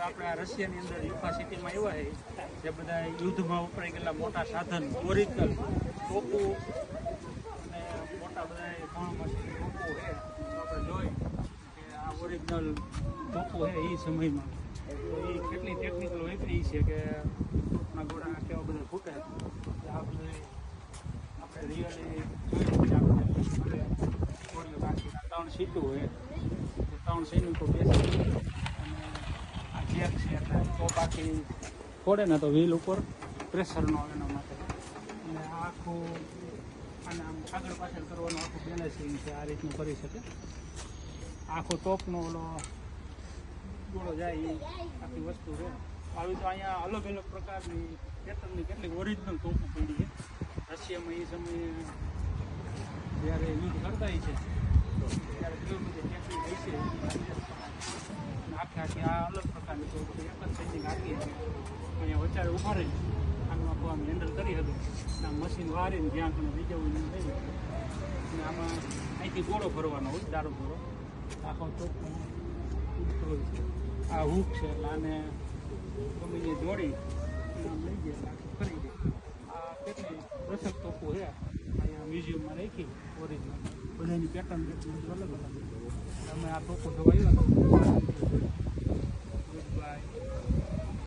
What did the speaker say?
આપણે આ રશિયાની અંદર યુફા સિટીમાં આવ્યા છે જે બધા યુદ્ધમાં વપરાઈ ગયેલા મોટા સાધન ઓરિજિનલ ટોપુ અને મોટા બધા ઘણામાંથી ટોપુ છે આપણે જોઈ કે આ ઓરિજિનલ ટોપુ છે એ સમયમાં તો એ કેટલી ટેકનિકલ વાપરી છે કે ટોપના ગોળા કેવા બધા ફૂટે આ બધું આપણે રિયલી જોઈએ ગોળીઓ રાખી 3 સીટું હોય 3 સૈનિકો બેસી અને આ જેક છે એટલે ટોપ આખી ફોડે ને તો વ્હીલ ઉપર પ્રેશર ન આવે એના માટે અને આ આખું અને આમ આગળ પાછળ કરવાનું આખું બેલેન્સિંગ છે આ રીતનું કરી શકે આખો ટોપનો ઓલો ગોળો જાય એ આખી વસ્તુ છે આવી તો અહીંયા અલગ અલગ પ્રકારની પેટર્નની કેટલીક ઓરિજિનલ ટોપો પડી છે રશિયામાં એ સમયે જ્યારે યુદ્ધ કરતા છે ત્યારે કેવી બધી ટેકનિક હોય છે આખે આખી આ અલગ પ્રકારની ટોપ એક જ સૈનિક આપી અહીંયા વચારે ઉભા રહી આનું આખું આમ હેન્ડલ કરી હતું આમ મશીન વારીને જ્યાં તમે બીજા હોય લઈ જાય અને આમાં અહીંથી ગોળો ભરવાનો હોય દારૂ ભરો આખો ટોપનો હોય છે આ હૂક છે એટલે આને ગમીને જોડી આમ લઈ જાય એટલે કરી દે આ કેટલી રસક ટોપો છે અહીંયા મ્યુઝિયમમાં રાખી ઓરિજિનલ બધાની પેટર્ન અલગ અલગ તમે આ ટોપો જોવા આવ્યા ગુડ બાય